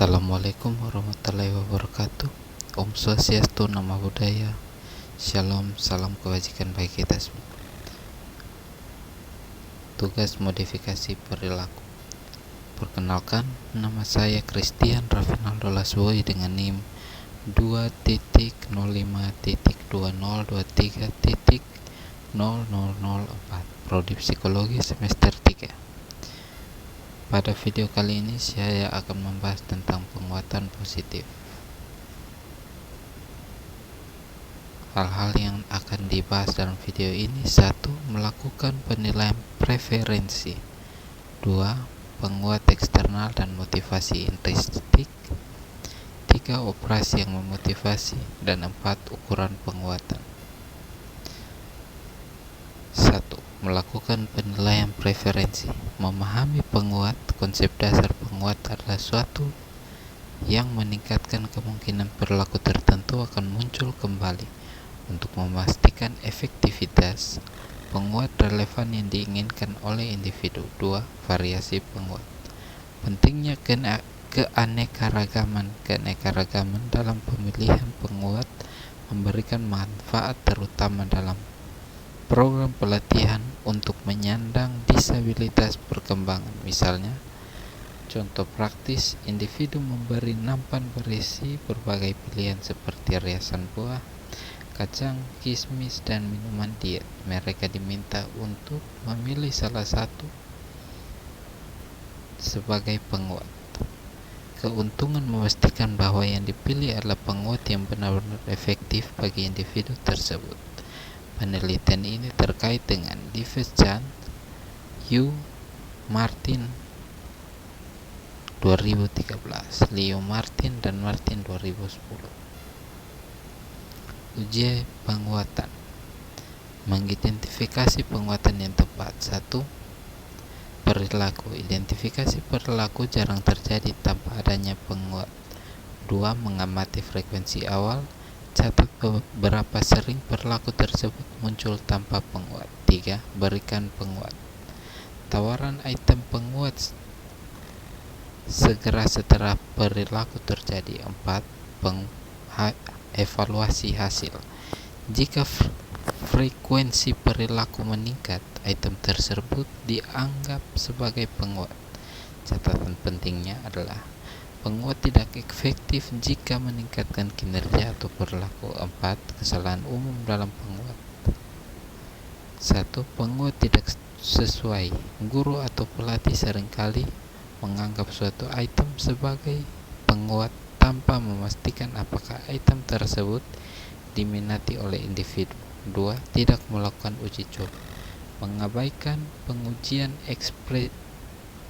Assalamualaikum warahmatullahi wabarakatuh. Om Swastiastu, Namo Buddhaya. Shalom, salam kebajikan bagi kita semua. Tugas modifikasi perilaku. Perkenalkan, nama saya Christian Rafinaldo Lasboy dengan NIM 2.05.2023.0004, Prodi Psikologi semester 3. Pada video kali ini saya akan membahas tentang penguatan positif. Hal-hal yang akan dibahas dalam video ini: 1. Melakukan penilaian preferensi. 2. Penguat eksternal dan motivasi intrinsik. 3. Operasi yang memotivasi. Dan 4. Ukuran penguatan. 1. Melakukan penilaian preferensi. Memahami penguat. Konsep dasar penguat adalah suatu yang meningkatkan kemungkinan perilaku tertentu akan muncul kembali. Untuk memastikan efektivitas, penguat relevan yang diinginkan oleh individu. 2. Variasi penguat. Pentingnya keanekaragaman dalam pemilihan penguat memberikan manfaat terutama dalam program pelatihan untuk menyandang disabilitas perkembangan. Misalnya, contoh praktis, individu memberi nampan berisi berbagai pilihan seperti riasan buah, kacang, kismis, dan minuman diet. Mereka diminta untuk memilih salah satu sebagai penguat. Keuntungan memastikan bahwa yang dipilih adalah penguat yang benar-benar efektif bagi individu tersebut. Penelitian ini terkait dengan Davis Chan, Yu, Martin 2013, Leo Martin dan Martin 2010. Uji penguatan. Mengidentifikasi penguatan yang tepat. 1. Perilaku. Identifikasi perilaku jarang terjadi tanpa adanya penguat. 2. Mengamati frekuensi awal. Catat berapa sering perilaku tersebut muncul tanpa penguat. 3. Berikan penguat. Tawaran item penguat segera setelah perilaku terjadi. 4. Evaluasi hasil. Jika frekuensi perilaku meningkat, item tersebut dianggap sebagai penguat. Catatan pentingnya adalah penguat tidak efektif jika meningkatkan kinerja atau perilaku. 4. Kesalahan umum dalam penguat. 1. Penguat tidak sesuai. Guru atau pelatih seringkali menganggap suatu item sebagai penguat tanpa memastikan apakah item tersebut diminati oleh individu. 2. Tidak melakukan uji coba. Mengabaikan pengujian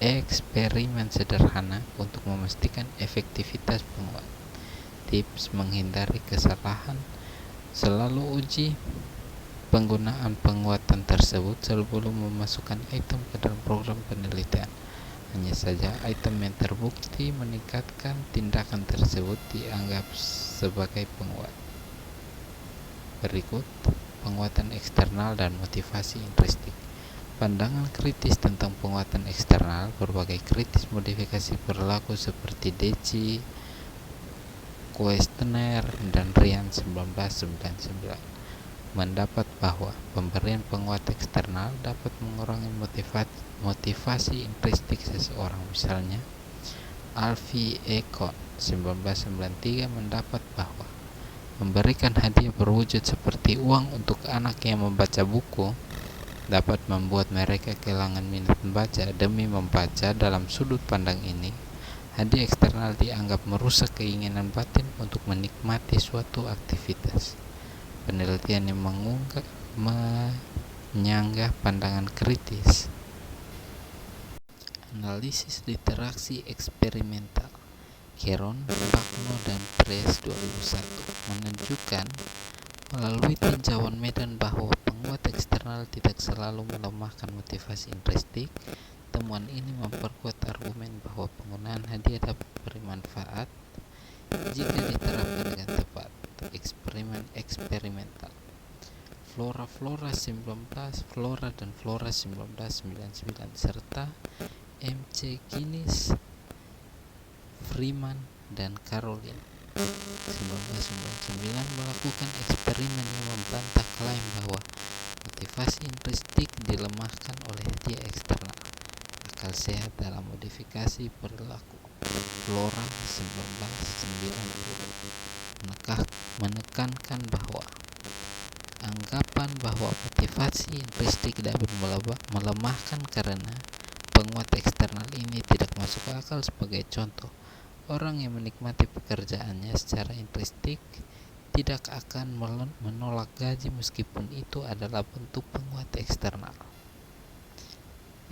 eksperimen sederhana untuk memastikan efektivitas penguat. Tips menghindari kesalahan: selalu uji penggunaan penguatan tersebut sebelum memasukkan item ke dalam program penelitian. Hanya saja item yang terbukti meningkatkan tindakan tersebut dianggap sebagai penguat. Berikut penguatan eksternal dan motivasi intrinsik. Pandangan kritis tentang penguatan eksternal. Berbagai kritis modifikasi perilaku seperti Deci, Kuestner, dan Ryan 1999 mendapat bahwa pemberian penguat eksternal dapat mengurangi motivasi intrinsik seseorang. Misalnya, Alfie Econ 1993 mendapat bahwa memberikan hadiah berwujud seperti uang untuk anak yang membaca buku dapat membuat mereka kehilangan minat membaca. Demi membaca, dalam sudut pandang ini, hadiah eksternal dianggap merusak keinginan batin untuk menikmati suatu aktivitas. Penelitian yang menyanggah pandangan kritis. Analisis interaksi eksperimental. Keron, Bagno, dan Press 2001 menunjukkan melalui tinjauan medan bahwa penguat eksternal tidak selalu melemahkan motivasi intrinsik. Temuan ini memperkuat argumen bahwa penggunaan hadiah dapat bermanfaat jika diterapkan dengan tepat. Eksperimen eksperimental. Flora dan Flora 1999 serta MC Guinness Freeman dan Caroline 1999 melakukan eksperimen yang membantah klaim bahwa motivasi intrinsik dilemahkan oleh dia eksternal akal sehat dalam modifikasi perilaku. Flora 1990 menekankan bahwa anggapan bahwa motivasi intrinsik dapat melemahkan karena penguat eksternal ini tidak masuk akal. Sebagai contoh, orang yang menikmati pekerjaannya secara intrinsik tidak akan menolak gaji meskipun itu adalah bentuk penguat eksternal.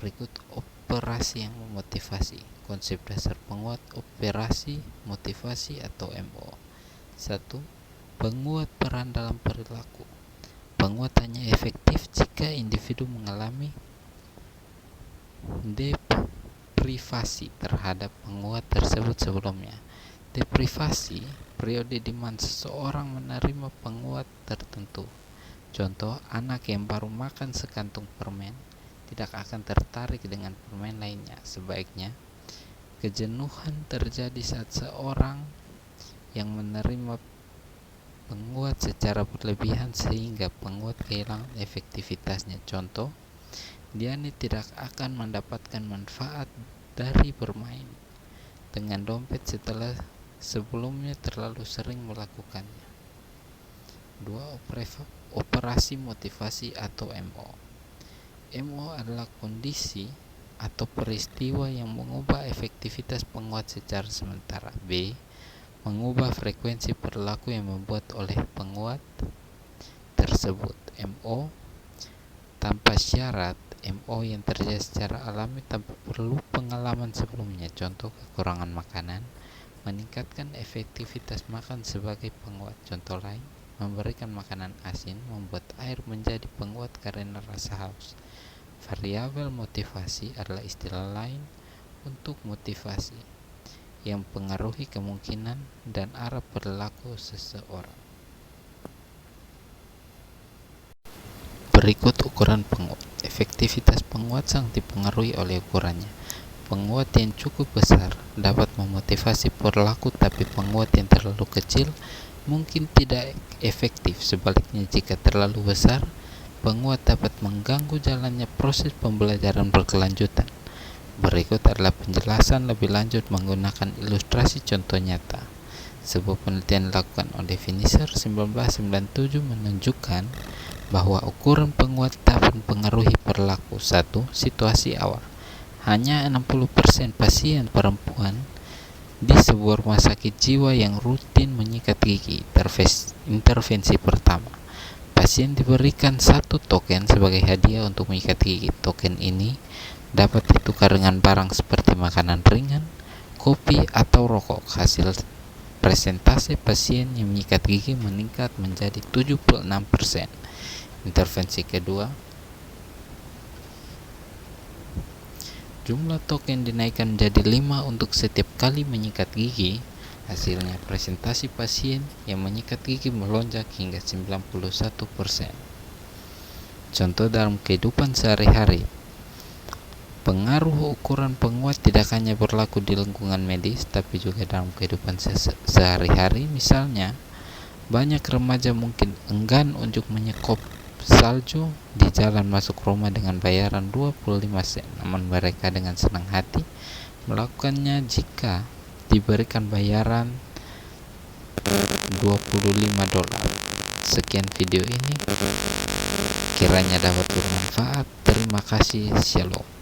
Berikut operasi yang memotivasi. Konsep dasar penguat operasi motivasi atau MO. 1. Penguat peran dalam perilaku. Penguat hanya efektif jika individu mengalami deprivasi terhadap penguat tersebut sebelumnya. Deprivasi periode di mana seseorang menerima penguat tertentu. Contoh, anak yang baru makan sekantung permen tidak akan tertarik dengan permen lainnya. Sebaliknya, kejenuhan terjadi saat seorang yang menerima penguat secara berlebihan sehingga penguat kehilangan efektivitasnya. Contoh, Diani tidak akan mendapatkan manfaat dari bermain dengan dompet setelah sebelumnya terlalu sering melakukannya. 2. Operasi motivasi atau MO. MO adalah kondisi atau peristiwa yang mengubah efektivitas penguat secara sementara. B. Mengubah frekuensi perilaku yang membuat oleh penguat tersebut. MO tanpa syarat, MO yang terjadi secara alami tanpa perlu pengalaman sebelumnya. Contoh, kekurangan makanan meningkatkan efektivitas makan sebagai penguat. Contoh lain, memberikan makanan asin membuat air menjadi penguat karena rasa haus. Variabel motivasi adalah istilah lain untuk motivasi yang mempengaruhi kemungkinan dan arah perilaku seseorang. Berikut ukuran penguat. Efektivitas penguat sangat dipengaruhi oleh ukurannya. Penguat yang cukup besar dapat memotivasi perilaku, tapi penguat yang terlalu kecil mungkin tidak efektif. Sebaliknya, jika terlalu besar, penguat dapat mengganggu jalannya proses pembelajaran berkelanjutan. Berikut adalah penjelasan lebih lanjut menggunakan ilustrasi contoh nyata. Sebuah penelitian dilakukan oleh Finisher 1997 menunjukkan bahwa ukuran penguat dapat mempengaruhi perilaku. 1. Situasi awal. Hanya 60% pasien perempuan di sebuah rumah sakit jiwa yang rutin menyikat gigi. Intervensi pertama, pasien diberikan 1 token sebagai hadiah untuk menyikat gigi. Token ini dapat ditukar dengan barang seperti makanan ringan, kopi, atau rokok. Hasil presentasi pasien yang menyikat gigi meningkat menjadi 76%. Intervensi kedua, jumlah token dinaikkan menjadi 5 untuk setiap kali menyikat gigi. Hasilnya, presentasi pasien yang menyikat gigi melonjak hingga 91%. Contoh dalam kehidupan sehari-hari. Pengaruh ukuran penguat tidak hanya berlaku di lingkungan medis, tapi juga dalam kehidupan sehari-hari. Misalnya, banyak remaja mungkin enggan untuk menyekop salju di jalan masuk rumah dengan bayaran 25 sen, namun mereka dengan senang hati melakukannya jika diberikan bayaran $25. Sekian video ini, kiranya dapat bermanfaat. Terima kasih. Shalom.